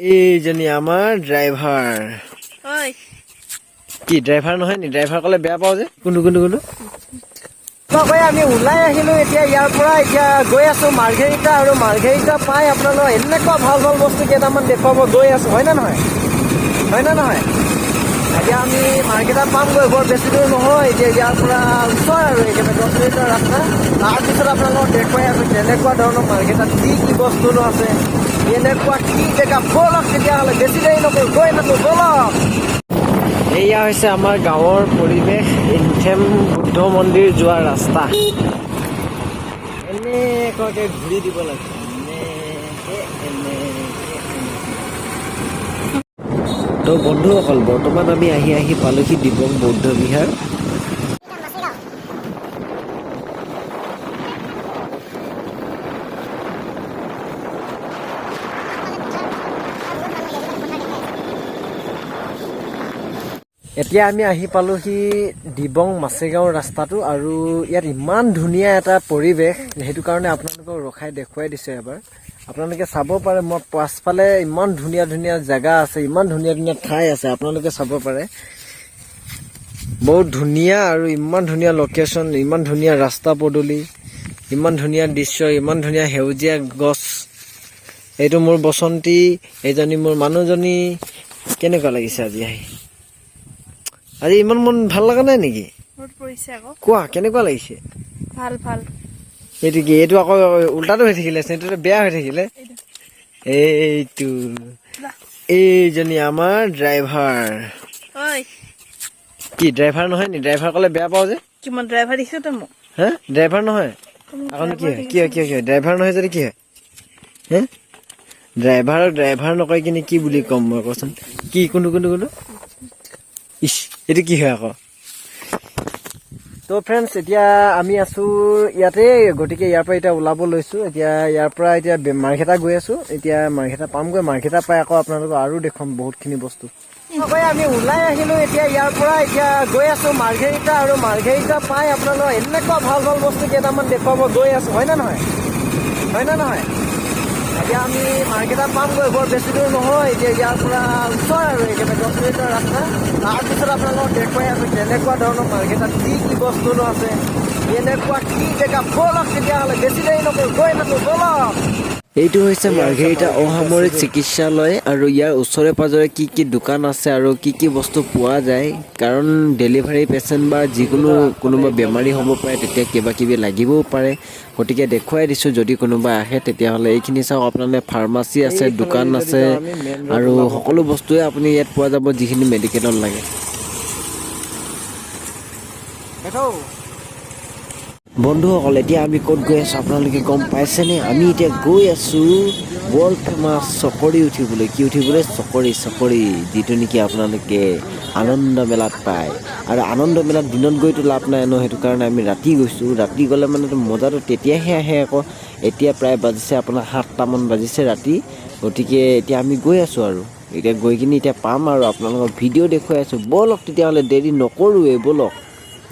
এইজনী আমাৰ ড্ৰাইভাৰ কি ড্ৰাইভাৰ নহয় নি ড্ৰাইভাৰ কলে বেয়া পাও যে কোনটো আমি ওলাই আহিলো এতিয়া ইয়াৰ পৰা এতিয়া গৈ আছো মাৰ্ঘেৰিটা আৰু মাৰ্ঘেৰিটা পাই আপোনালোক এনেকুৱা ভাল ভাল বস্তু কেইটামান দেখুৱাব গৈ আছো হয় না নহয় এতিয়া আমি মাৰ্ঘেৰিটা পামগৈ বৰ বেছি দূৰ নহয় এতিয়া ইয়াৰ পৰা ওচৰ আৰু একেবাৰে 10 মিনিটৰ ৰাস্তা তাৰপিছত আপোনালোকক দেখুৱাই আছো তেনেকুৱা ধৰণৰ মাৰ্ঘেৰিটাত কি কি বস্তুনো আছে এনেকুৱা কি জেগা বলক তেতিয়াহ'লে বেছি দেৰি নকৰোঁ গৈ থাকো বলক এয়া হৈছে আমাৰ গাঁৱৰ পৰিৱেশ ইনথেম বুদ্ধ মন্দিৰ যোৱাৰ ৰাস্তা এনেকুৱাকে ঘূৰি দিব লাগে তো বন্ধুসকল বৰ্তমান আমি আহি পালোহি দিবং বৌদ্ধ বিহাৰ এতিয়া আমি আহি পালোহি দিবং মাছেগাঁও ৰাস্তাটো আৰু ইয়াত ইমান ধুনীয়া এটা পৰিৱেশ সেইটো কাৰণে আপোনালোকক ৰখাই দেখুৱাই দিছো এবাৰ আপোনালোকে চাব পাৰে মই পাছফালে ইমান ধুনীয়া ধুনীয়া জায়গা আছে ইমান ধুনীয়া ধুনীয়া ঠাই আছে আপোনালোকে চাব পাৰে বহুত ধুনীয়া আৰু ইমান ধুনীয়া লোকেশ্যন ইমান ধুনীয়া ৰাস্তা পদূলি ইমান ধুনীয়া দৃশ্য ইমান ধুনীয়া সেউজীয়া গছ এইটো মোৰ বসন্তী এইজনী মোৰ মানুহজনী কেনেকুৱা লাগিছে আজি ইমান মন ভাল লগা নাই নেকি কোৱা কেনেকুৱা লাগিছে ভাল এইটো কি এইটো আকৌ উল্টাটো হৈ থাকিলে সেইটো বেয়া হৈ থাকিলে এইটো এইজনী আমাৰ ড্ৰাইভাৰ কি ড্ৰাইভাৰ নহয় নি ড্ৰাইভাৰ কলে বেয়া পাও যে কিমান ড্ৰাইভাৰ দিছে তো মোক হা ড্ৰাইভাৰ নহয় এখন কি হয় ড্ৰাইভাৰ নহয় যদি কি হয় হে ড্ৰাইভাৰ নকয় কিনে কি বুলি ক'ম মই কচোন কি কোনটো ইস এইটো কি হয় আকৌ তো ফ্ৰেণ্ডছ এতিয়া আমি আছো ইয়াতে গতিকে ইয়াৰ পৰা এতিয়া ওলাব লৈছো এতিয়া ইয়াৰ পৰা এতিয়া মাৰ্ঘেৰিটা গৈ আছো এতিয়া মাৰ্ঘেৰিটা পামগৈ মাৰ্ঘেৰিটা পাই আকৌ আপোনালোকক আৰু দেখুৱাম বহুতখিনি বস্তু আমি ওলাই আহিলো এতিয়া ইয়াৰ পৰা এতিয়া গৈ আছো মাৰ্ঘেৰিটা আৰু মাৰ্ঘেৰিটা পাই আপোনালোকক এনেকুৱা ভাল ভাল বস্তু কেইটামান দেখুৱাব গৈ আছো হয় না নহয় এতিয়া আমি মাৰ্ঘেৰিটা পামগৈ বৰ বেছি দূৰ নহয় এতিয়া ইয়াৰ পৰা ওচৰ আৰু একেবাৰে 10 মিনিটৰ ৰাস্তা তাৰপিছত আপোনালোকক দেখুৱাই আছো তেনেকুৱা ধৰণৰ মাৰ্ঘেৰিটাত কি কি বস্তুনো আছে এনেকুৱা কি জেগা বলক তেতিয়াহ'লে বেছি দেৰি নকৰোঁ গৈ থাকো বলক এইটো হৈছে মাৰ্ঘেৰিটা অসামৰিক চিকিৎসালয় আৰু ইয়াৰ ওচৰে পাজৰে কি কি দোকান আছে আৰু কি কি বস্তু পোৱা যায় কাৰণ ডেলিভাৰী পেচেণ্ট বা যিকোনো কোনোবা বেমাৰী হ'ব পাৰে তেতিয়া কিবা কিবি লাগিবও পাৰে গতিকে দেখুৱাই দিছোঁ যদি কোনোবা আহে তেতিয়াহ'লে এইখিনি চাওক আপোনালোকে ফাৰ্মাচী আছে দোকান আছে আৰু সকলো বস্তুৱে আপুনি ইয়াত পোৱা যাব যিখিনি মেডিকেলত লাগে বন্ধুসকল এতিয়া আমি ক'ত গৈ আছো আপোনালোকে গম পাইছেনে আমি এতিয়া গৈ আছো ৱৰ্ল্ড ফেমাছ চকৰি উঠিবলৈ কি উঠিবলৈ চকৰি যিটো নেকি আপোনালোকে আনন্দ মেলাত পায় আৰু আনন্দ মেলাত দিনত গৈতো লাভ নাই ন সেইটো কাৰণে আমি ৰাতি গৈছোঁ ৰাতি গ'লে মানে মজাটো তেতিয়াহে আহে আকৌ এতিয়া প্ৰায় বাজিছে আপোনাৰ 7টামান বাজিছে ৰাতি গতিকে এতিয়া আমি গৈ আছোঁ আৰু এতিয়া গৈ কিনি এতিয়া পাম আৰু আপোনালোকক ভিডিঅ' দেখুৱাই আছোঁ ব'লক তেতিয়াহ'লে দেৰি নকৰোঁৱে ব'লক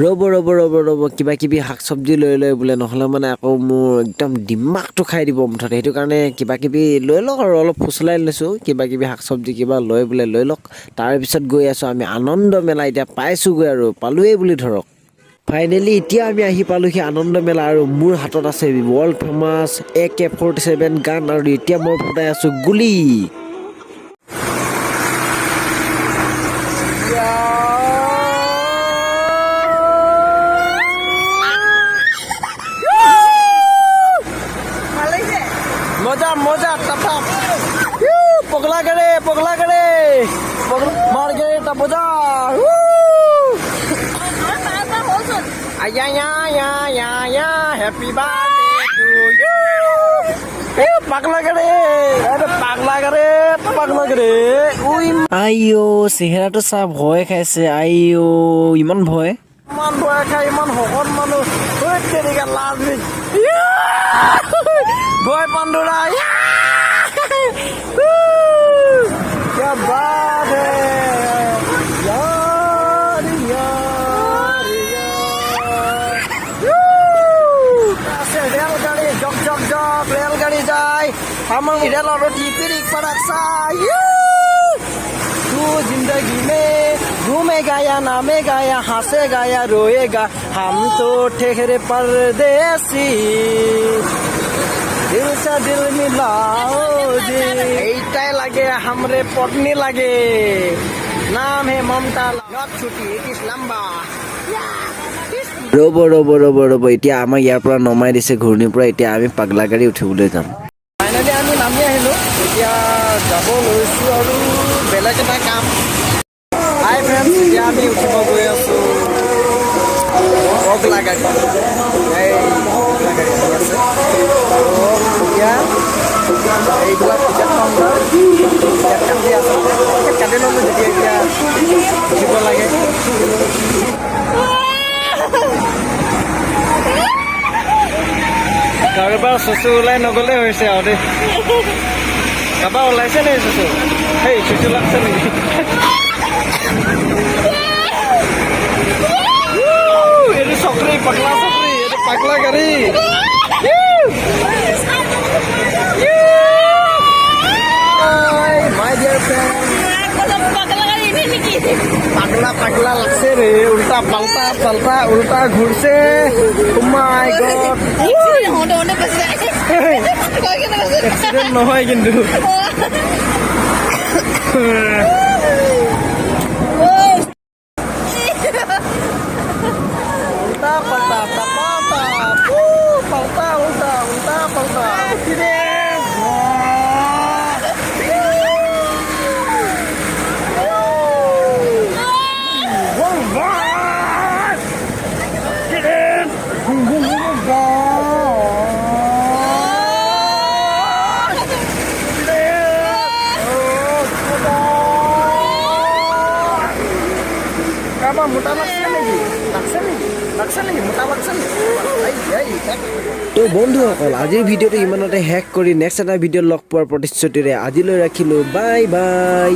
ৰ'ব কিবা কিবি শাক চব্জি লৈ বোলে নহ'লে মানে আকৌ মোৰ একদম দিমাগটো খাই দিব মুঠতে সেইটো কাৰণে কিবা কিবি লৈ লওক আৰু অলপ ফুচলাই লৈছোঁ কিবা কিবি শাক চব্জি কিবা লৈ লওক তাৰপিছত গৈ আছোঁ আমি আনন্দ মেলা এতিয়া পাইছোঁগৈ আৰু পালোৱেই বুলি ধৰক ফাইনেলি এতিয়া আমি আহি পালোহি আনন্দ মেলা আৰু মোৰ হাতত আছে ৱৰ্ল্ড ফেমাছ AK-47 গান আৰু এতিয়া মই ফুটাই আছোঁ গুলি মজা টাপ পগলা কৰে মাৰ্ঘেৰিটা মজা হ্যাপি বাৰ্থডে টু ইউ পাগলা কৰে আইও চেহেৰাটো চা ভয় খাইছে আইও ইমান ভয় খাই ইমান শকত মানুহ লাজ ভয় পাণ্ডুৰা क्या बात है यार रेलगाड़ी जग रेलगाड़ी যায় আমার রেল রুটি बिरिक पड़ासा तू जिंदगी में घूमेगा या नामेगा या हंसेगा या रोएगा हम तो ठहरे परदेसी दिल से दिल मिलाओ जी এইটাই লাগে हमरे पत्नी লাগে नाम है ममता लव छुट्टी किस लंबा ৰ'ব এতিয়া আমাক ইয়াৰ পৰা নমাই দিছে ঘূৰ্ণিৰ পৰা এতিয়া আমি পাগলা গাড়ী উঠিবলৈ যাম ফাইনেলি আমি নামি আহিলোঁ এতিয়া যাব লৈছোঁ আৰু বেলেগ এটা কাম হাই ফ্ৰেণ্ডছ এতিয়া আমি উঠিব গৈ আছোঁ পগলা গাড়ী এই পগলা গাড়ী আহি আছে আৰু এতিয়া এইবিলাক টিকেট কাউণ্টাৰ টিকেট কাটি আছে টিকেট কাটি ল'লোঁ যেতিয়া এতিয়া উঠিব লাগে কাৰোবাৰ চুচু ওলাই নগ'লে হৈছে আৰু দেই কাৰোবাৰ ওলাইছে নেকি চুচু সেই চুচু লাগছে নেকি এইটো চকৰি পাগলা চকৰি এইটো পাগলা গাড়ী মাই ডিয়াৰ ফ্ৰেণ্ড পাগলা পাগলা লাগছে রে উল্টা পাল্টা পাল্টা উল্টা ঘুরছে মাই গড এক্সিডেন্ট নহয় কিন্তু উল্টা পাল্টা পাল্টা পাল্টা উল্টা উল্টা পাল্টা Apa muta laksa lagi? Laksa lagi, muta laksa lagi. তো বন্ধুসকল আজিৰ ভিডিঅ'টো ইমানতে শেষ কৰি নেক্সট এটা ভিডিঅ'ত লগ পোৱাৰ প্ৰতিশ্ৰুতিৰে আজিলৈ ৰাখিলোঁ বাই বাই